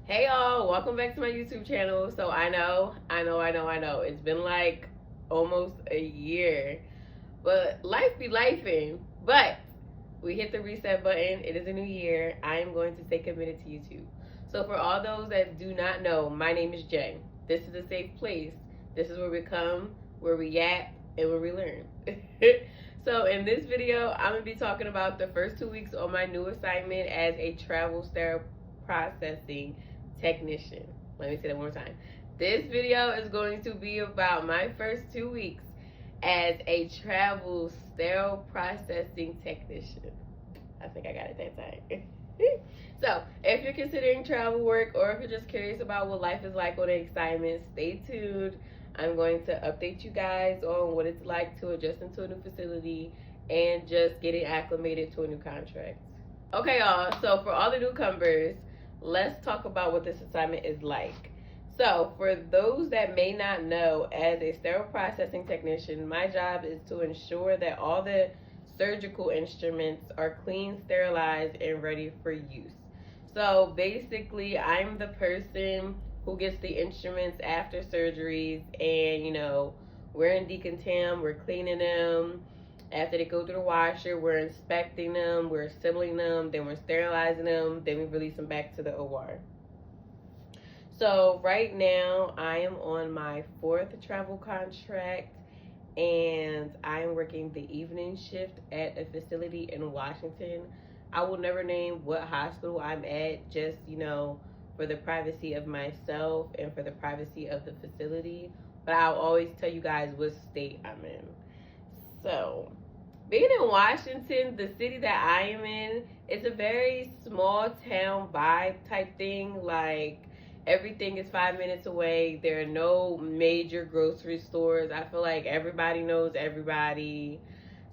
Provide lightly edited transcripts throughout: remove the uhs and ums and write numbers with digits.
Hey y'all, welcome back to my YouTube channel. So I know. It's been like almost a year, but life be lifing. But we hit the reset button. It is a new year. I am going to stay committed to YouTube. So for all those that do not know, my name is Jay. This is a safe place. This is where we come, where we yap, and where we learn. So in this video, I'm gonna be talking about the first 2 weeks on my new assignment as a travel sterile processing technician. Let me say that one more time. This video is going to be about my first 2 weeks as a travel sterile processing technician. I think I got it that time. So, if you're considering travel work or if you're just curious about what life is like on an assignment, stay tuned. I'm going to update you guys on what it's like to adjust into a new facility and just getting acclimated to a new contract. Okay, y'all. So, for all the newcomers, let's talk about what this assignment is like. So, for those that may not know, as a sterile processing technician, my job is to ensure that all the surgical instruments are clean, sterilized, and ready for use. So, basically, I'm the person who gets the instruments after surgeries, and we're in decontam, we're cleaning them. After they go through the washer, we're inspecting them, we're assembling them, then we're sterilizing them, then we release them back to the OR. So right now, I am on my 4th travel contract, and I am working the evening shift at a facility in Washington. I will never name what hospital I'm at, just, for the privacy of myself and for the privacy of the facility. But I'll always tell you guys what state I'm in. So, being in Washington, the city that I am in, it's a very small town vibe type thing. Like, everything is 5 minutes away. There are no major grocery stores. I feel like everybody knows everybody.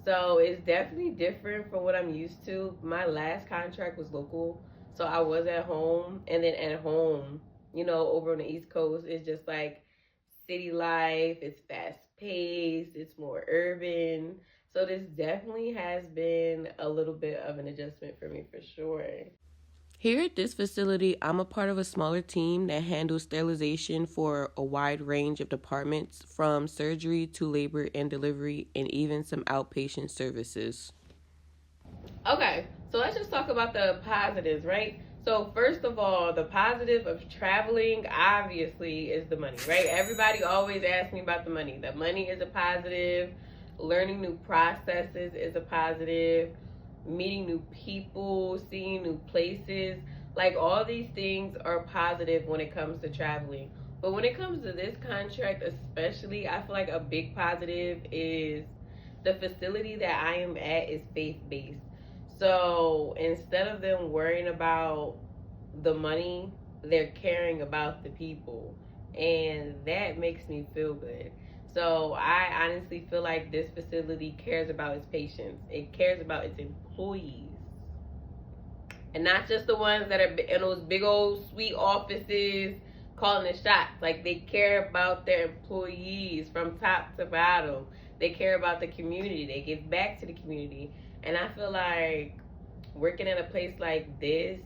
So it's definitely different from what I'm used to. My last contract was local. So I was at home. And then at home, over on the East Coast, it's just like city life. It's fast paced. It's more urban. So this definitely has been a little bit of an adjustment for me for sure. Here at this facility, I'm a part of a smaller team that handles sterilization for a wide range of departments, from surgery to labor and delivery, and even some outpatient services. Okay, so let's just talk about the positives, right? So first of all, the positive of traveling obviously is the money, right? Everybody always asks me about the money. The money is a positive. Learning new processes is a positive. Meeting new people, seeing new places, like all these things are positive when it comes to traveling. But when it comes to this contract especially, I feel like a big positive is the facility that I am at is faith-based. So instead of them worrying about the money, they're caring about the people, and that makes me feel good. So I honestly feel like this facility cares about its patients. It cares about its employees. And not just the ones that are in those big old sweet offices calling the shots. Like, they care about their employees from top to bottom. They care about the community. They give back to the community. And I feel like working at a place like this,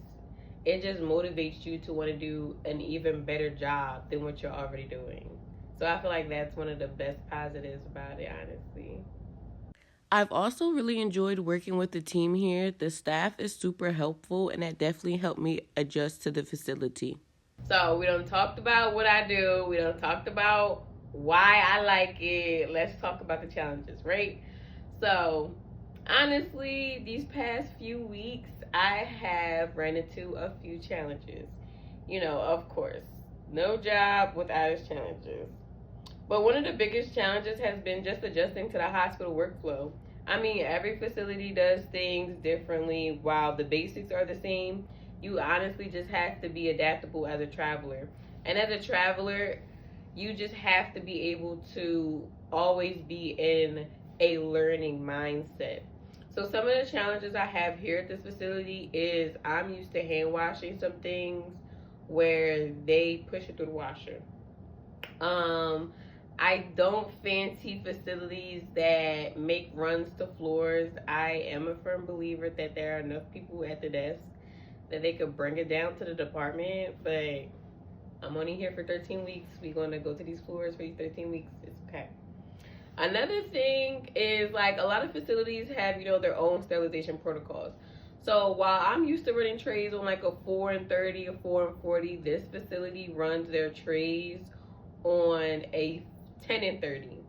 it just motivates you to want to do an even better job than what you're already doing. So I feel like that's one of the best positives about it, honestly. I've also really enjoyed working with the team here. The staff is super helpful, and that definitely helped me adjust to the facility. So we done talked about what I do. We done talked about why I like it. Let's talk about the challenges, right? So honestly, these past few weeks, I have ran into a few challenges. Of course, no job without its challenges. But one of the biggest challenges has been just adjusting to the hospital workflow. I mean, every facility does things differently. While the basics are the same, you honestly just have to be adaptable as a traveler. And as a traveler, you just have to be able to always be in a learning mindset. So some of the challenges I have here at this facility is I'm used to hand washing some things where they push it through the washer. I don't fancy facilities that make runs to floors. I am a firm believer that there are enough people at the desk that they could bring it down to the department, but I'm only here for 13 weeks. We're going to go to these floors for these 13 weeks. It's okay. Another thing is, like, a lot of facilities have, their own sterilization protocols. So while I'm used to running trays on like a 4 and 30, a 4 and 40, this facility runs their trays on a 10 and 30.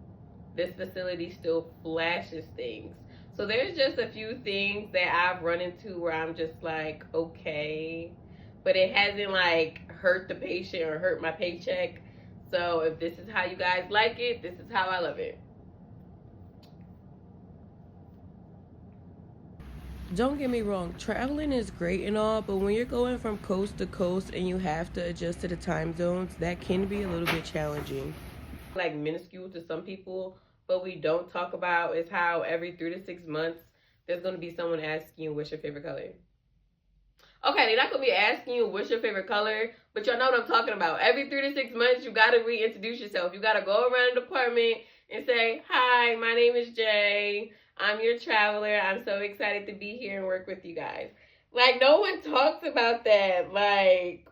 This facility still flashes things. So there's just a few things that I've run into where I'm just like, okay, but it hasn't like hurt the patient or hurt my paycheck. So if this is how you guys like it, this is how I love it. Don't get me wrong, traveling is great and all, but when you're going from coast to coast and you have to adjust to the time zones, that can be a little bit challenging. Like minuscule to some people, but we don't talk about is how every 3 to 6 months there's going to be someone asking you what's your favorite color. Okay, they're not going to be asking you what's your favorite color, but y'all know what I'm talking about. Every 3 to 6 months, you got to reintroduce yourself. You got to go around the department and say, hi, my name is Jay. I'm your traveler. I'm so excited to be here and work with you guys. Like, no one talks about that. Like,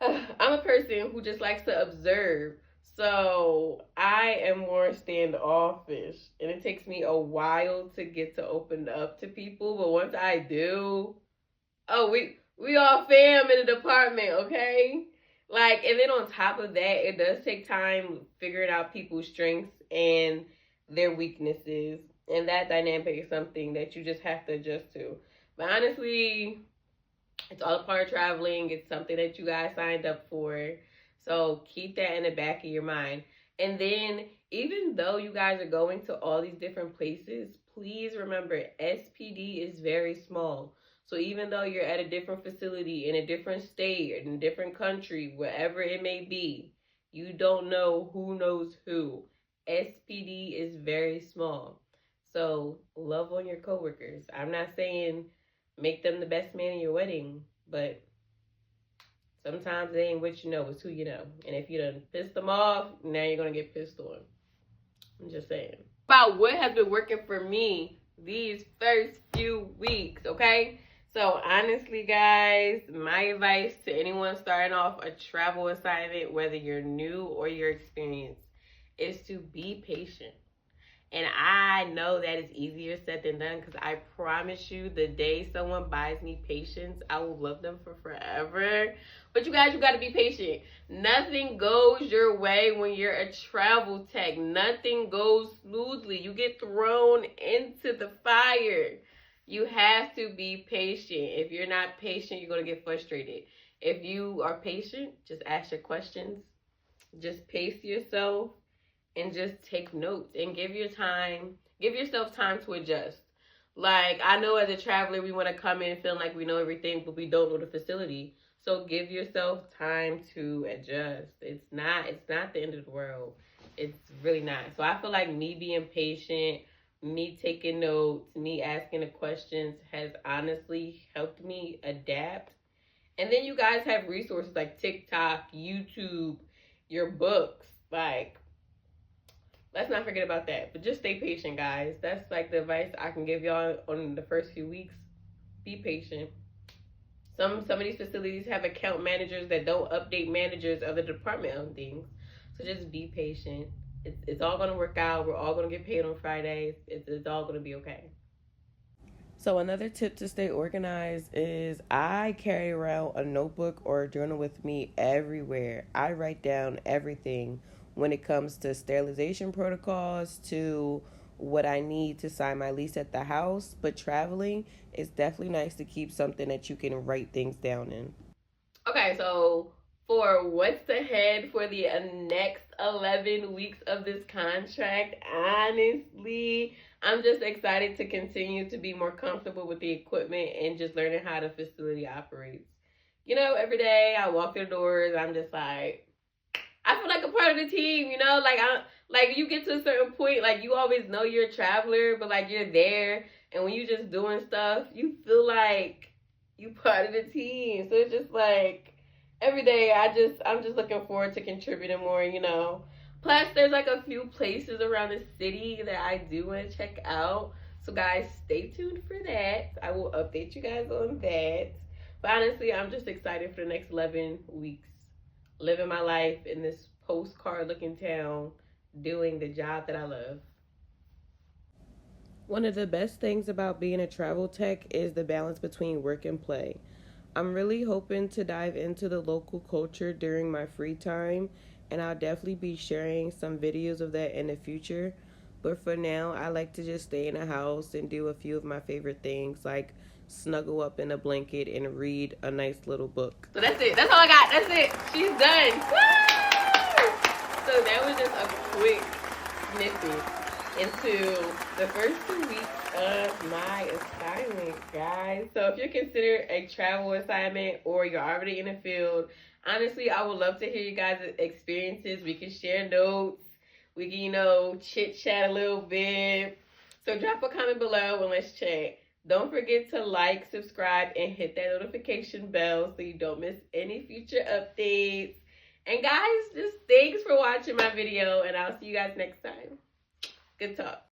I'm a person who just likes to observe. So I am more standoffish. And it takes me a while to get to open up to people. But once I do, oh, we all fam in the department, okay? Like, and then on top of that, it does take time figuring out people's strengths and their weaknesses, and that dynamic is something that you just have to adjust to. But honestly, it's all a part of traveling. It's something that you guys signed up for, so keep that in the back of your mind. And then, even though you guys are going to all these different places, please remember SPD is very small. So even though you're at a different facility in a different state or in a different country, wherever it may be, you don't know who knows who. SPD is very small. So love on your coworkers. I'm not saying make them the best man in your wedding, but sometimes it ain't what you know, it's who you know. And if you done pissed them off, now you're going to get pissed on. I'm just saying. About what has been working for me these first few weeks, okay? So honestly, guys, my advice to anyone starting off a travel assignment, whether you're new or you're experienced, is to be patient. And I know that is easier said than done, because I promise you, the day someone buys me patience, I will love them for forever. But you guys, you got to be patient. Nothing goes your way when you're a travel tech. Nothing goes smoothly. You get thrown into the fire. You have to be patient. If you're not patient, you're going to get frustrated. If you are patient, just ask your questions. Just pace yourself. And just take notes and give yourself time to adjust. Like, I know as a traveler, we want to come in feeling like we know everything, but we don't know the facility. So give yourself time to adjust. It's not the end of the world. It's really not. So I feel like me being patient, me taking notes, me asking the questions has honestly helped me adapt. And then you guys have resources like TikTok, YouTube, your books, like, let's not forget about that. But just stay patient, guys. That's like the advice I can give y'all on the first few weeks. Be patient. Some of these facilities have account managers that don't update managers of the department on things. So just be patient. It's all going to work out. We're all going to get paid on Fridays. It's all going to be okay. So another tip to stay organized is I carry around a notebook or a journal with me everywhere. I write down everything when it comes to sterilization protocols, to what I need to sign my lease at the house. But traveling, it's definitely nice to keep something that you can write things down in. Okay, so for what's ahead for the next 11 weeks of this contract, honestly, I'm just excited to continue to be more comfortable with the equipment and just learning how the facility operates. Every day I walk through the doors, I'm just like, I feel like a part of the team, like you get to a certain point, like you always know you're a traveler, but like you're there, and when you're just doing stuff, you feel like you part of the team. So it's just like every day I'm just looking forward to contributing more, Plus there's like a few places around the city that I do want to check out. So guys, stay tuned for that. I will update you guys on that. But honestly, I'm just excited for the next 11 weeks. Living my life in this postcard looking town, doing the job that I love. One of the best things about being a travel tech is the balance between work and play. I'm really hoping to dive into the local culture during my free time, and I'll definitely be sharing some videos of that in the future. But for now, I like to just stay in the house and do a few of my favorite things, like snuggle up in a blanket and read a nice little book. So that's it. That's all I got. That's it. She's done. Woo! So that was just a quick snippet into the first 2 weeks of my assignment, guys. So if you're considered a travel assignment or you're already in the field, honestly, I would love to hear you guys' experiences. We can share notes. We can, chit chat a little bit. So drop a comment below and let's chat. Don't forget to like, subscribe, and hit that notification bell so you don't miss any future updates. And guys, just thanks for watching my video, and I'll see you guys next time. Good talk.